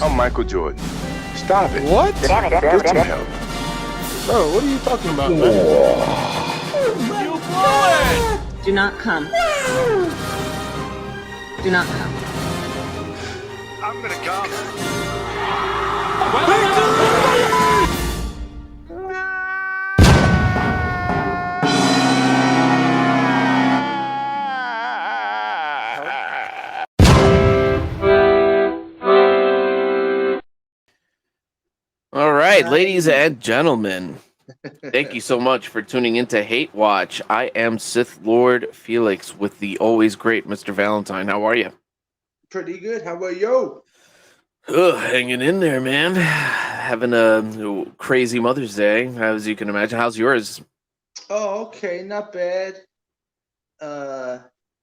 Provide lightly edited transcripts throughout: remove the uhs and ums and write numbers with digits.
I'm Michael Jordan. Stop it. What? Get some help. Bro, what are you talking about, man? You blew it! Do not come. Do not come. I'm gonna come. All right, ladies and gentlemen, thank you so much for tuning into Hatewatch. I am SithLordFelix with the always great Mr. Valentine. How are you? Pretty good. How about you? Hanging in there, man. Having a crazy Mother's Day, as you can imagine. How's yours? Oh, okay. Not bad.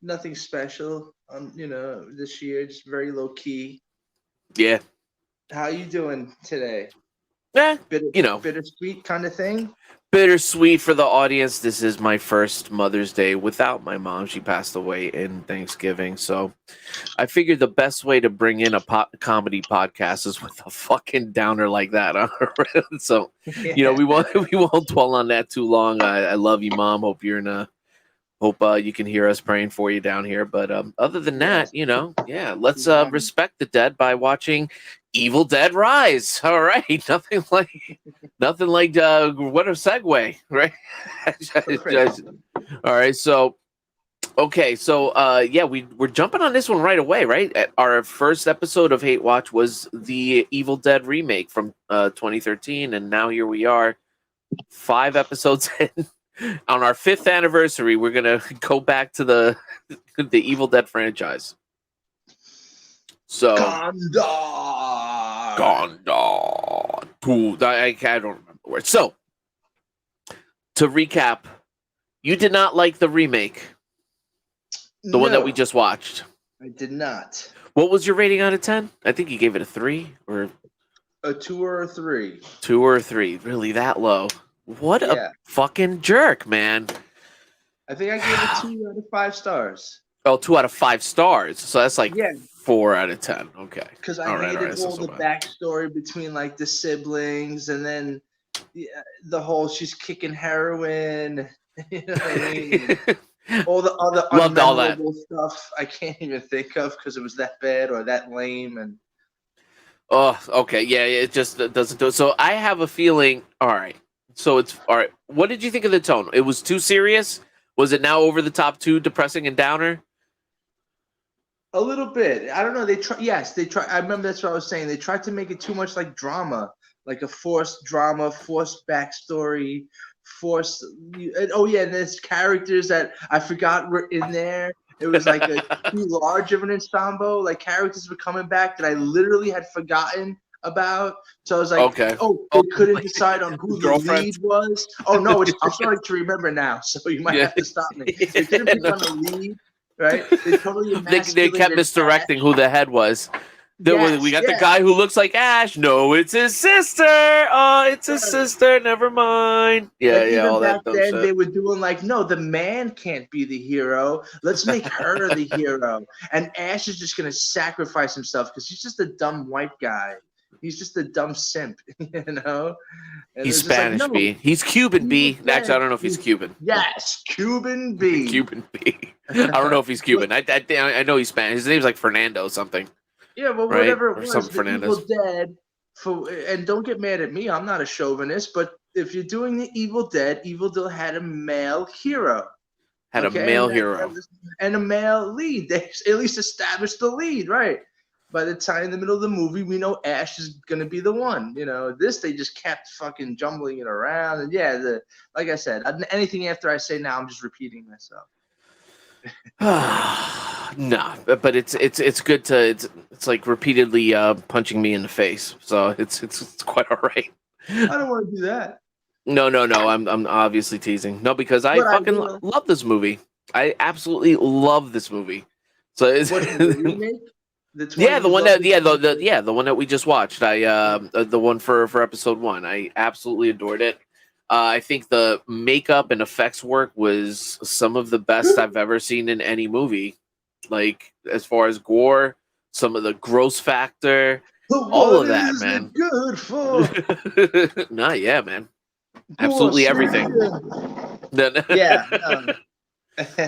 Nothing special. This year, just very low key. Yeah. How you doing today? Bittersweet kind of thing. Bittersweet for the audience. This is my first Mother's Day without my mom. She passed away in Thanksgiving, so I figured the best way to bring in a comedy podcast is with a fucking downer like that. Huh? So, we won't dwell on that too long. I love you, Mom. Hope you're Hope you can hear us praying for you down here. But other than that, let's respect the dead by watching Evil Dead Rise. All right, nothing like what a segue, right? All right, so we're jumping on this one right away, right? Our first episode of Hate Watch was the Evil Dead remake from 2013, and now here we are, 5 episodes in. On our 5th anniversary, we're gonna go back to the Evil Dead franchise. So Gondor. I don't remember the word. So to recap, you did not like the remake, the one that we just watched. I did not. What was your rating out of 10? I think you gave it a 3 or a 2 or a 3. 2 or 3, really that low? What a fucking jerk, man. I think I gave it 2 out of 5 stars. Oh, 2 out of 5 stars. So that's like 4 out of 10. Okay. Because I hated all the backstory between like the siblings and then the whole she's kicking heroin. You know what I mean? All the other unmemorable stuff I can't even think of because it was that bad or that lame. And oh, okay. Yeah, it just doesn't do it. So I have a feeling. All right. So it's all right. What did you think of the tone? It was too serious? Was it now over the top, too depressing and downer? A little bit. I don't know. They try. I remember that's what I was saying. They tried to make it too much like drama, like a forced drama, forced backstory, forced. And there's characters that I forgot were in there. It was like too large of an ensemble. Like characters were coming back that I literally had forgotten about. So I was like, they couldn't decide on who the lead was. Oh no, I'm starting to remember now, so you might have to stop me. They couldn't pick on the lead, right? They kept misdirecting who the head was. We got the guy who looks like Ash. No, it's his sister. Oh, it's his sister. Never mind. All that dumb shit. They were doing like, no, the man can't be the hero. Let's make her the hero. And Ash is just gonna sacrifice himself because he's just a dumb white guy. He's just a dumb simp, And he's Spanish, like, no, B. He's Cuban, B. Actually, I don't know if he's Cuban. Yes, Cuban B. Cuban B. I don't know if he's Cuban. I know he's Spanish. His name's like Fernando something. Yeah, well, whatever it was, the Evil Dead. And don't get mad at me. I'm not a chauvinist, but if you're doing the Evil Dead had a male hero. A male hero. And a male lead. They at least established the lead, right? By the time in the middle of the movie, we know Ash is going to be the one. This, they just kept fucking jumbling it around. And like I said, anything after I say now, I'm just repeating myself. No, but it's good to, it's like repeatedly punching me in the face. So it's quite all right. I don't want to do that. No. I'm obviously teasing. No, because I fucking love this movie. I absolutely love this movie. So it's the remake? The one that we just watched. The one for episode 1. I absolutely adored it. I think the makeup and effects work was some of the best I've ever seen in any movie. Like as far as gore, some of the gross factor, All of that, is man. it good for? Nah, yeah, man. Poor Absolutely everything. Sylvia. Yeah.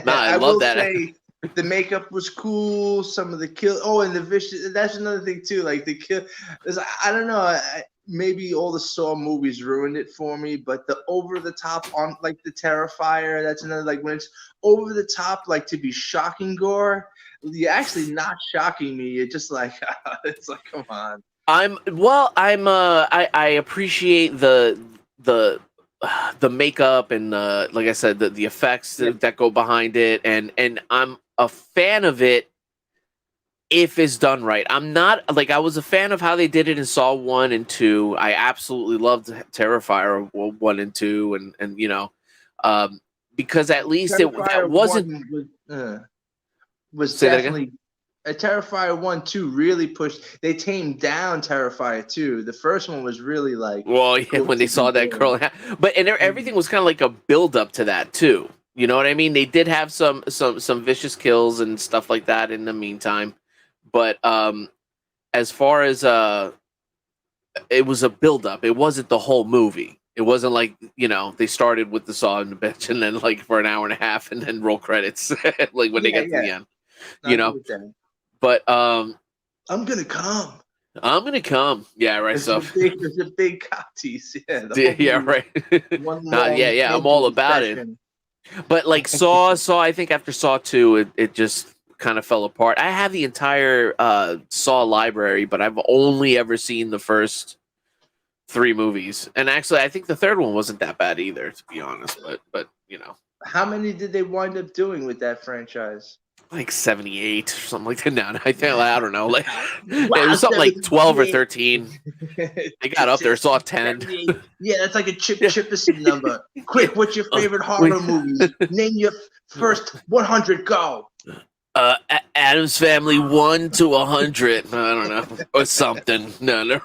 Nah, I I love will that. say the makeup was cool. Some of the kill. Oh, and the vicious. That's another thing too. Like the kill. I don't know. Maybe all the Saw movies ruined it for me, but the over the top on like the Terrifier. That's another like when it's over the top, like to be shocking gore. You're actually not shocking me. You're just like it's like come on. I appreciate the makeup and like I said the effects that go behind it, and I'm a fan of it if it's done right. I'm not like I was a fan of how they did it in Saw 1 and 2. I absolutely loved Terrifier 1 and 2, and because at least Terrifier that wasn't. 1 was Say that again? definitely a Terrifier 1, 2 really pushed. They tamed down Terrifier 2. The first one was really like. Well, yeah, when they saw that girl, but everything was kind of like a build up to that too. You know what I mean? They did have some vicious kills and stuff like that in the meantime, but as far as it was a build up. It wasn't the whole movie. It wasn't like they started with the saw in the bench and then like for an hour and a half and then roll credits like when they get to the end. But I'm gonna come. I'm gonna come. Yeah, right. It's a big cop tease. Yeah. Yeah, right. Yeah. I'm all about it. But like Saw. I think after Saw 2, it just kind of fell apart. I have the entire Saw library, but I've only ever seen the first 3 movies. And actually, I think the third one wasn't that bad either, to be honest. But How many did they wind up doing with that franchise? Like 78 or something like that. No, I don't know. Like it was something like 12 or 13. They got up there, saw 10. Yeah, that's like a Chip Chippison number. Quick, what's your favorite horror movies? Name your first 100. Go. Addams Family 1 to 100. I don't know, or something. No.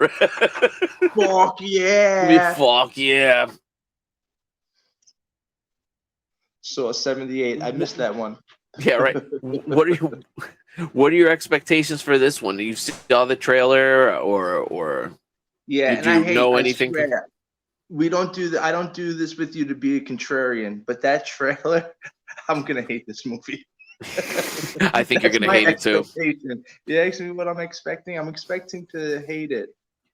Fuck yeah. Fuck yeah. Saw 78. I missed that one. Yeah, right. What are your expectations for this one? Do you saw the trailer or yeah? Did you know anything? We don't do I don't do this with you to be a contrarian, but that trailer, I'm gonna hate this movie. I think you're gonna hate it too. You ask me what I'm expecting. I'm expecting to hate it.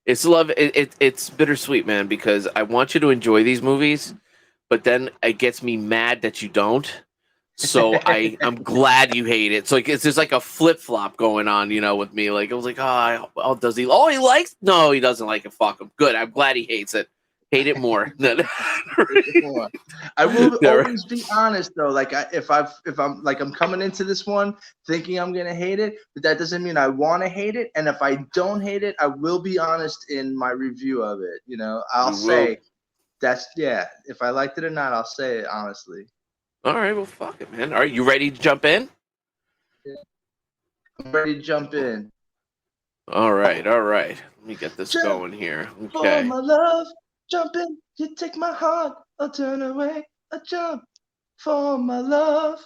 It's bittersweet, man, because I want you to enjoy these movies, but then it gets me mad that you don't. So I'm glad you hate it. So like it's just like a flip flop going on, with me. Like I was like, oh, does he? Oh, he likes? No, he doesn't like it. Fuck him. Good. I'm glad he hates it. Hate it more. I will always be honest though. Like if I'm like I'm coming into this one thinking I'm gonna hate it, but that doesn't mean I want to hate it. And if I don't hate it, I will be honest in my review of it. I'll say if I liked it or not, I'll say it honestly. All right, well, fuck it, man. Are you ready to jump in? Yeah. I'm ready to jump in. All right. Let me get this going here. Okay. For my love, jump in. You take my heart. I'll turn away. I jump for my love.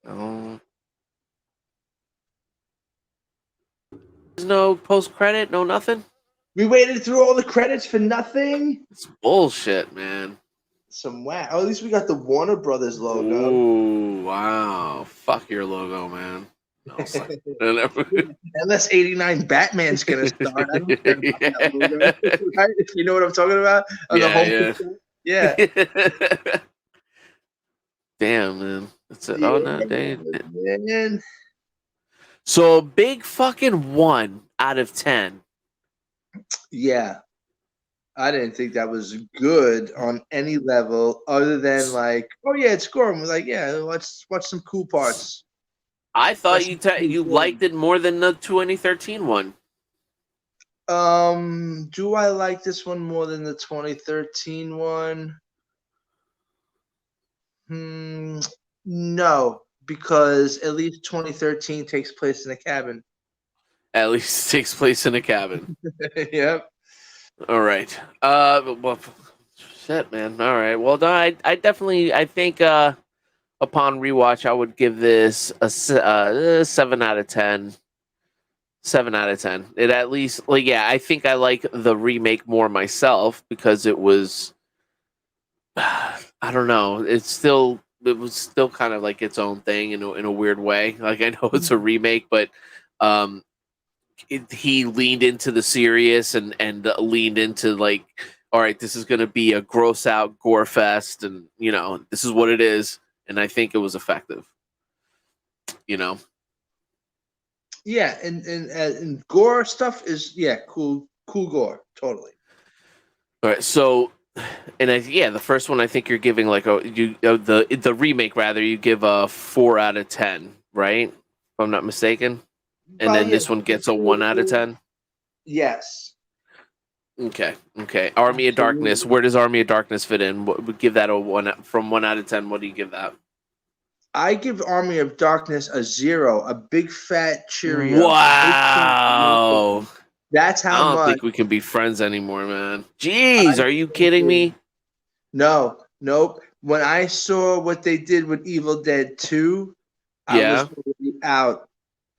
Oh. There's no post credit, no nothing. We waited through all the credits for nothing. It's bullshit, man. Some whack. Oh, at least we got the Warner Brothers logo. Ooh, wow. Fuck your logo, man. Unless 89 Batman's gonna start. I don't care about that logo. Right? You know what I'm talking about? Yeah. Damn, man. That's it. Oh no, man. So big fucking 1 out of 10. Yeah. I didn't think that was good on any level other than like, oh yeah, it's scoring. We're like, yeah, let's watch some cool parts. I thought you liked it more than the 2013 one. Do I like this one more than the 2013 one? No. Because at least 2013 takes place in a cabin. At least it takes place in a cabin. Yep. All right. Well, shit, man. All right. Well, no, I definitely, I think upon rewatch, I would give this a 7 out of 10. 7 out of 10. It at least, like, yeah, I think I like the remake more myself because it was, I don't know, it was still kind of like its own thing in a weird way. Like, I know it's a remake, but um, he leaned into the serious and leaned into like, all right, this is going to be a gross out gore fest, and this is what it is, and I think it was effective. Yeah, and gore stuff is cool gore, totally. All right, so, and the first one I think you're giving like the remake rather you give a 4 out of 10, right? If I'm not mistaken, and then this one gets a 1 out of 10. Yes. Okay. Army of Darkness. Where does Army of Darkness fit in? What would give that a 1 from 1 out of 10? What do you give that? I give Army of Darkness a 0, a big fat Cheerio. Wow. That's how much. I don't think we can be friends anymore, man. Jeez, are you kidding me? No, nope. When I saw what they did with Evil Dead 2, I was really out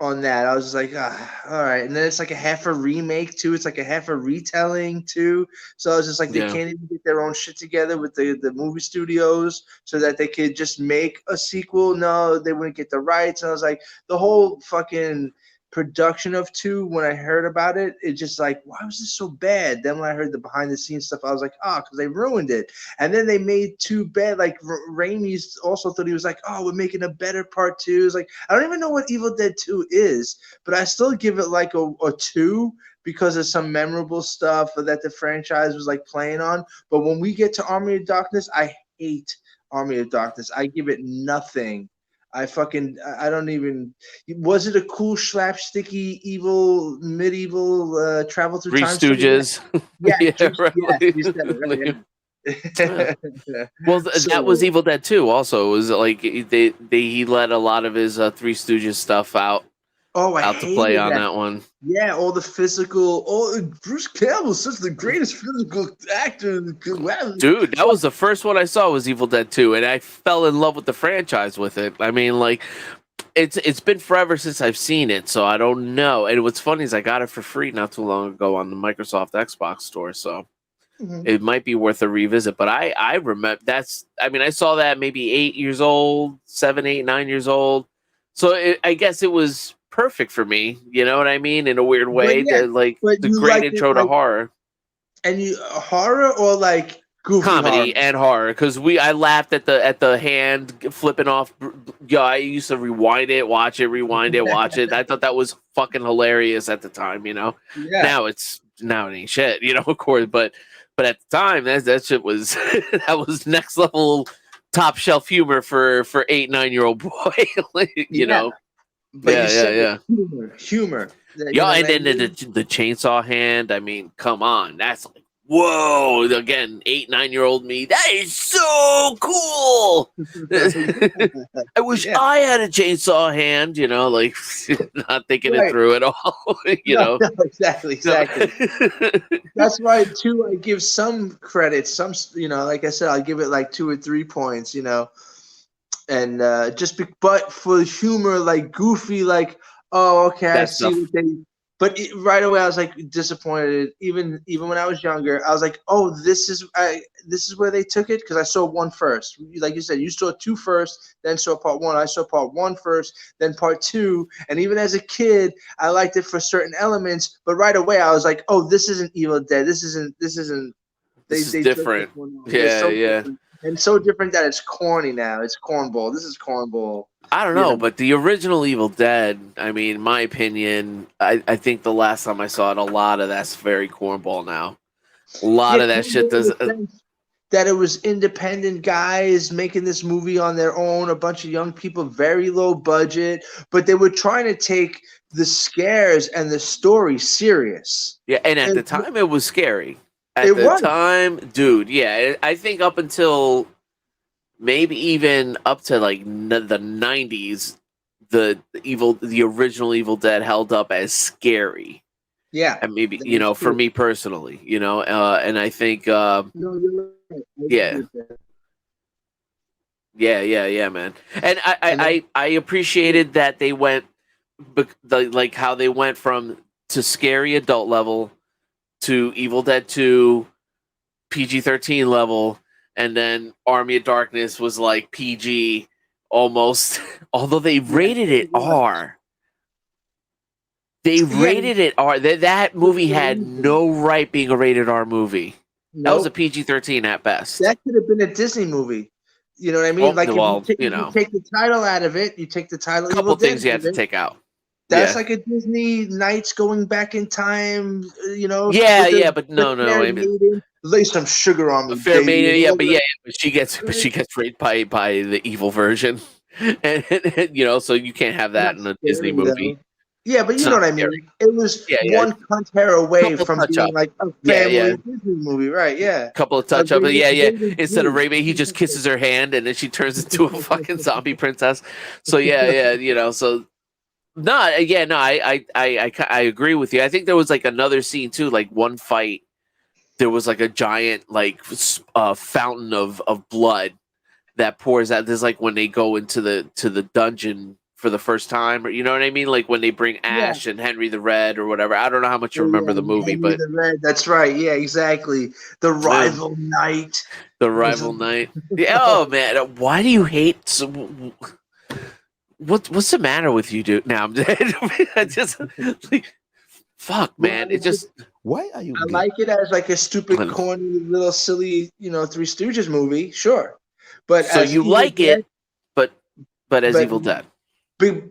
on that. I was just like, all right. And then it's like a half a remake too. It's like a half a retelling too. So I was just like, they can't even get their own shit together with the movie studios so that they could just make a sequel. No, they wouldn't get the rights. And I was like, the whole fucking production of 2, when I heard about it, it just like, why was this so bad? Then when I heard the behind the scenes stuff, I was like, because they ruined it. And then they made 2 bad. Like Raimi's also thought he was like, we're making a better part 2. It's like, I don't even know what Evil Dead 2 is, but I still give it like a 2 because of some memorable stuff that the franchise was like playing on. But when we get to Army of Darkness, I hate Army of Darkness. I give it nothing. I don't even. Was it a cool slapsticky evil medieval travel through time? Three Stooges. Right. You said it, right? Well, that was Evil Dead 2. Also, it was like he let a lot of his Three Stooges stuff out. I to play on that one. Yeah, all the physical. Bruce Campbell's such the greatest physical actor. Dude, that was the first one I saw was Evil Dead 2, and I fell in love with the franchise with it. I mean, like, it's been forever since I've seen it, so I don't know. And what's funny is I got it for free not too long ago on the Microsoft Xbox store, so it might be worth a revisit. But I remember I saw that maybe 8 years old, 7, 8, 9 years old. So I guess it was perfect for me, you know what I mean, in a weird way. The great intro to horror. And horror or like goofy comedy horror? And horror, because I laughed at the hand flipping off. Yeah, I used to rewind it, watch it, rewind it, watch it. I thought that was fucking hilarious at the time, Yeah. Now it ain't shit, of course. But at the time, that shit was that was next level, top shelf humor for 8, 9-year-old boy, know. But humor. Yeah, and then the chainsaw hand. I mean, come on, that's like, whoa! Again, 8, 9-year-old me. That is so cool. I wish I had a chainsaw hand. Like not thinking it through at all. No, exactly. That's why too. I give some credit. Some, like I said, I'll give it like 2 or 3 points. And but for humor, like goofy, like, okay, I see what they. But right away, I was like disappointed. Even when I was younger, I was like, this is where they took it, because I saw 1 first. Like you said, you saw 2 first, then saw part 1. I saw part 1 first, then part 2. And even as a kid, I liked it for certain elements. But right away, I was like, this isn't Evil Dead. This isn't. This is different. Yeah. Different. And so different that it's corny now. It's cornball. This is cornball. I don't know, but the original Evil Dead, I mean, in my opinion, I think the last time I saw it, a lot of that's very cornball now. A lot of that shit does. That it was independent guys making this movie on their own, a bunch of young people, very low budget, but they were trying to take the scares and the story serious. Yeah, and at the time, it was scary. At the time, dude, yeah, I think up until maybe even up to like the 90s, the original Evil Dead held up as scary. Yeah, and maybe for me personally, and I think, no, you're right. Yeah, man. And I And then- I appreciated that they went like how they went from to scary adult level to Evil Dead 2 PG-13 level, and then Army of Darkness was like PG almost. Although they rated it R. They rated it R. That movie had no right being a rated R movie. That was a Nope. PG-13 at best. That could have been a Disney movie. You know what I mean? Oh, Like well, if you take the title out of it, you take the title. a couple Evil Dead things you out have of to it, take out. That's Yeah. like a Disney Knights going back in time. You know? Yeah, with the- yeah, but no, the Fair I mean, Maiden. Lay some sugar on me, Fair baby. Maiden, and yeah, all but that. but she gets raped by the evil version, and you know, so you can't have that Not in a Disney scary, movie. though. Yeah, but It's you know not what I scary. mean. It was Yeah. one cunt hair away Couple from touch being up. like a Yeah, family yeah. Disney movie, right? Yeah. Couple of touch up, but yeah. Instead of raping, he just kisses her hand, and then she turns into a fucking zombie princess. So yeah, you know, so. No, yeah, no, I agree with you. I think there was like another scene too, like one fight. There was like a giant like fountain of blood that pours out. There's like when they go into the dungeon for the first time, or you know what I mean, like when they bring Ash and Henry the Red or whatever. I don't know how much you remember the movie, Henry but the Red, that's right. Yeah, exactly. The rival knight. the rival knight. Yeah, oh man, why do you hate? What's the matter with you, dude? Now I'm I just like, fuck, man. It just Why are you? I gay? like it as like a stupid, corny, little silly, Three Stooges movie, sure. But so as you Evil like Dead, it, but as but- Evil Dead.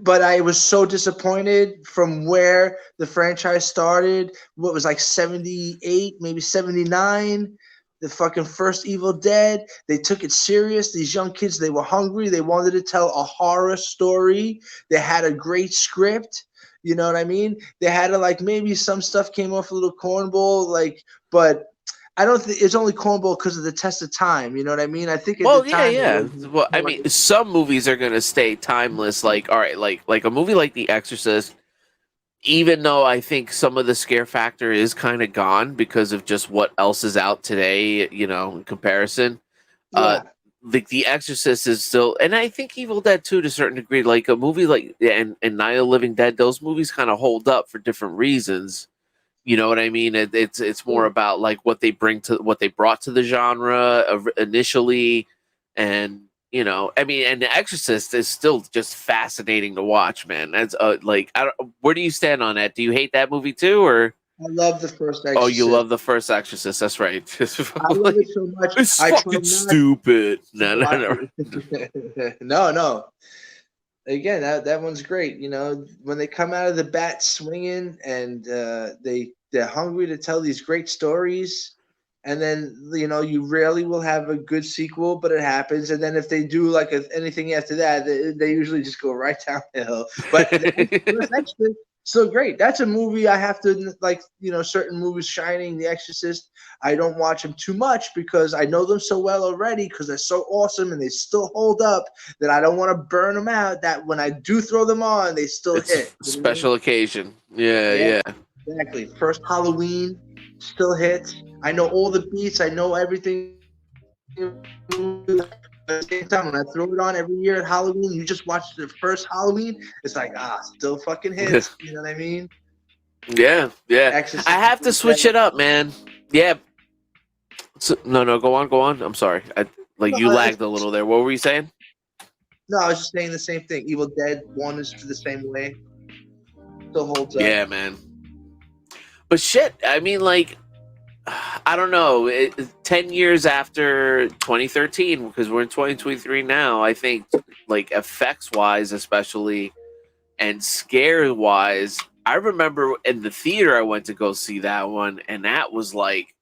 But I was so disappointed from where the franchise started. What was like 78, maybe 79. The fucking first Evil Dead. They took it serious. These young kids, they were hungry. They wanted to tell a horror story. They had a great script. You know what I mean? They had to like maybe some stuff came off a little cornball, but I don't think it's only cornball because of the test of time. You know what I mean? I think at Well, the time, yeah. Well, I mean, some movies are gonna stay timeless. Like, all right, like a movie like The Exorcist. Even though I think some of the scare factor is kind of gone because of just what else is out today, you know, in comparison. Like The Exorcist is still, and I think Evil Dead 2 to a certain degree, like a movie like and Night of the Living Dead, those movies kind of hold up for different reasons. You know what I mean? It's more about like what they brought to the genre initially, and you know, I mean, and The Exorcist is still just fascinating to watch, man. That's like, where do you stand on that? Do you hate that movie too, or? I love the first Exorcist. Oh, you love the first Exorcist. That's right. I love it so much. It's fucking stupid. No. No. Again, that one's great. You know, when they come out of the bat swinging and they're hungry to tell these great stories, and then you rarely will have a good sequel, but it happens. And then if they do like anything after that, they usually just go right downhill. But first Exorcist, so great. That's a movie I have to like. Certain movies, Shining, The Exorcist. I don't watch them too much because I know them so well already because they're so awesome and they still hold up that I don't want to burn them out. That when I do throw them on, they still hit. Special occasion. Yeah. Exactly. First Halloween still hits. I know all the beats. I know everything. At the same time, when I throw it on every year at Halloween, you just watch the first Halloween. It's like still fucking hits. You know what I mean? Yeah. Exorcist I have to switch it up, man. Yeah. So, no, go on. I'm sorry. You lagged a little there. What were you saying? No, I was just saying the same thing. Evil Dead 1 is the same way. Still holds up. Yeah, man. But shit, I mean, like, I don't know. 10 years after 2013, because we're in 2023 now, I think, like, effects-wise especially, and scare-wise, I remember in the theater I went to go see that one, and that was, like,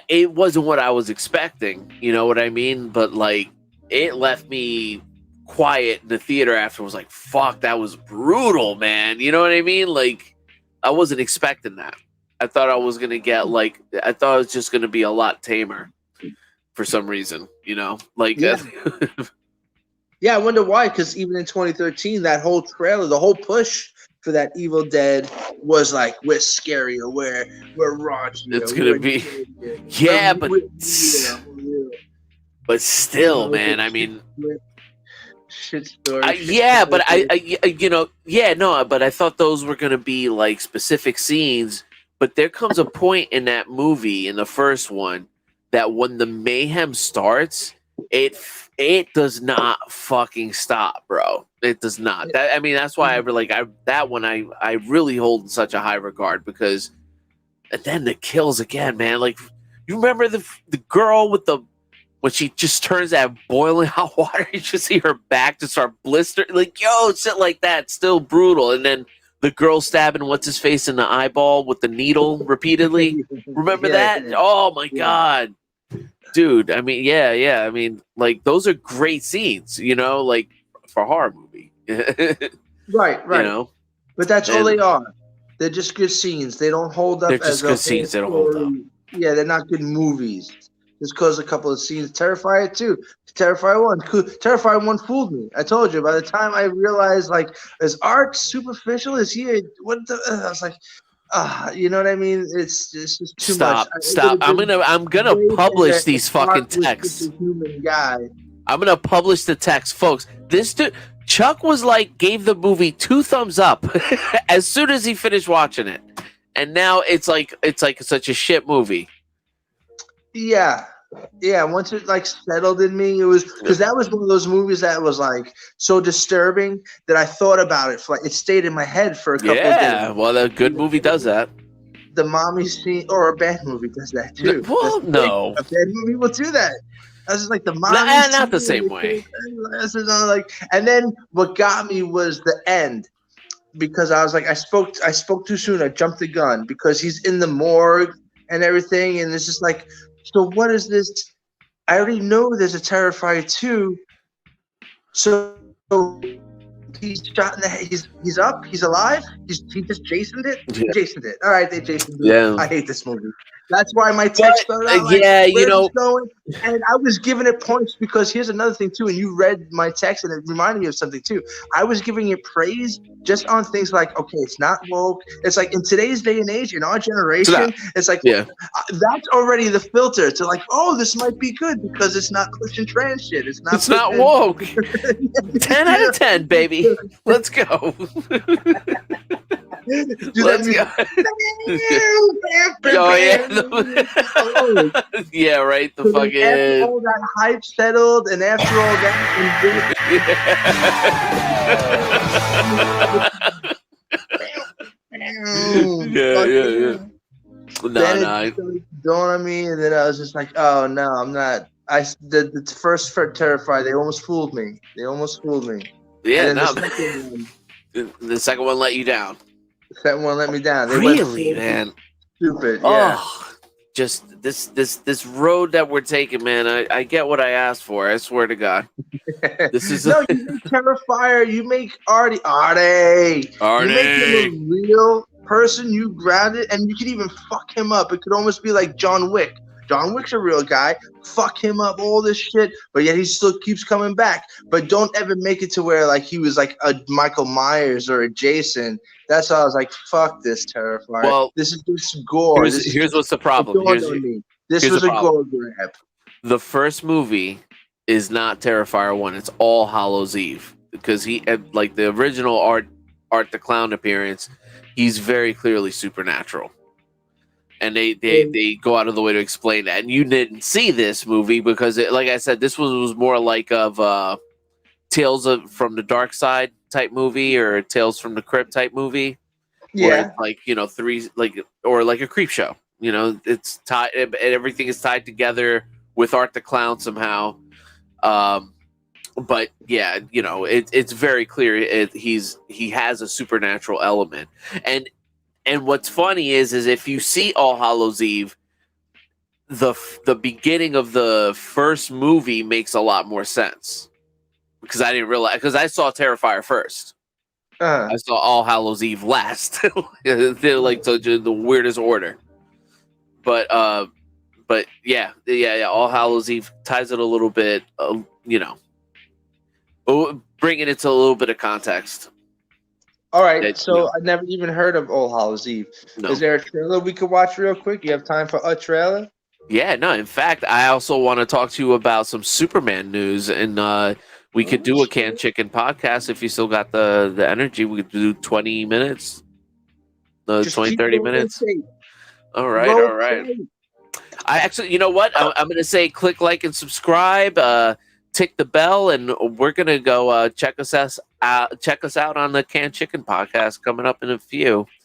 it wasn't what I was expecting, you know what I mean? But, like, it left me quiet in the theater after. Was like, fuck, that was brutal, man. You know what I mean? Like, I wasn't expecting that. I thought I was gonna get I thought it was just gonna be a lot tamer for some reason, you know? Like, yeah, I wonder why. Because even in 2013, that whole trailer, the whole push for that Evil Dead was like, we're scarier, we're raunchier. It's gonna be, yeah, but But still, man, I mean, shit story. but but I thought those were gonna be like specific scenes. But there comes a point in that movie, in the first one, that when the mayhem starts, it does not fucking stop, bro. It does not. That's why I really hold in such a high regard, because and then the kills again, man. Like, you remember the girl with when she just turns that boiling hot water, you just see her back just start blister, like, yo, shit like that, still brutal. And then the girl stabbing what's his face in the eyeball with the needle repeatedly. Remember that? Yeah. Oh my god, dude. I mean, yeah. I mean, like, those are great scenes, like for a horror movie. Right. You know, but that's all they are. They're just good scenes. They don't hold up. They're just good scenes. They don't hold up. Yeah, they're not good movies. Just cause a couple of scenes. Terrifier 2, Terrifier 1. Terrifier 1 fooled me. I told you. By the time I realized, like, is art superficial? Is he? What the? I was like, you know what I mean? It's just too much. Stop. I'm gonna publish these fucking texts. Human guy. I'm gonna publish the text, folks. This dude, Chuck, was like, gave the movie 2 thumbs up as soon as he finished watching it, and now it's like such a shit movie. Yeah. Once it like settled in me, it was because that was one of those movies that was like so disturbing that I thought about it for, like, it stayed in my head for a couple of days. Yeah, well, a good movie does that. The mommy scene, or a bad movie does that too. Well, no, a bad movie will do that. I was just like, the mommy not the same way. And then what got me was the end, because I was like, I spoke too soon. I jumped the gun because he's in the morgue and everything, and it's just like, so what is this? I already know there's a Terrifier 2. So he's shot in the head. He's up. He's alive. He just Jasoned it. Yeah. Jasoned it. All right, they Jasoned it. Yeah. I hate this movie. That's why my text started out like, going? And I was giving it points because here's another thing too. And you read my text and it reminded me of something too. I was giving it praise just on things like, okay, it's not woke. It's like, in today's day and age, in our generation, it's like, that's already the filter to like, oh, this might be good because it's not pushing trans shit. It's not woke. 10 out of 10, baby. Let's go. Let's go. Oh, yeah. Yeah, right. The fucking. After all that hype settled, and after all that, yeah. Then it dawned on me, and then I was just like, "Oh no, I'm not." The first Terrifier, they almost fooled me. Yeah, the second one let you down. The second one let me down. They really, man. Stupid. Yeah. Oh, just this road that we're taking, man. I get what I asked for. I swear to God. This is you make Terrifier. You make Artie. You make him a real person. You ground it, and you can even fuck him up. It could almost be like John Wick. John Wick's a real guy. Fuck him up, all this shit, but yet he still keeps coming back. But don't ever make it to where like he was like a Michael Myers or a Jason. That's why I was like, fuck this Terrifier. Well, this is just gore. Here's what's the problem. This was a gore grab. The first movie is not Terrifier 1. It's All Hallows Eve, because he, like the original Art the Clown appearance, he's very clearly supernatural. And they go out of the way to explain that. And you didn't see this movie because, like I said, this was more like of Tales from the Dark Side type movie, or Tales from the Crypt type movie. Yeah, like, or like a creep show. It's tied, and everything is tied together with Art the Clown somehow. But yeah, it's very clear he has a supernatural element. And what's funny is if you see All Hallows Eve, the beginning of the first movie makes a lot more sense, because I didn't realize, because I saw Terrifier first. I saw All Hallows Eve last. They're like the weirdest order. But yeah, All Hallows Eve ties it a little bit, bringing it to a little bit of context. All right, so I never even heard of All Hallows Eve. No. Is there a trailer we could watch real quick? You have time for a trailer? Yeah, no. In fact, I also want to talk to you about some Superman news, and we could do a canned chicken podcast if you still got the energy. We could do 20 minutes, Just 20, keep 30 rolling minutes. tape. All right, Roll all right. tape. I actually, you know what? I'm going to say click like and subscribe, tick the bell, and we're going to go check us out on the canned chicken podcast coming up in a few.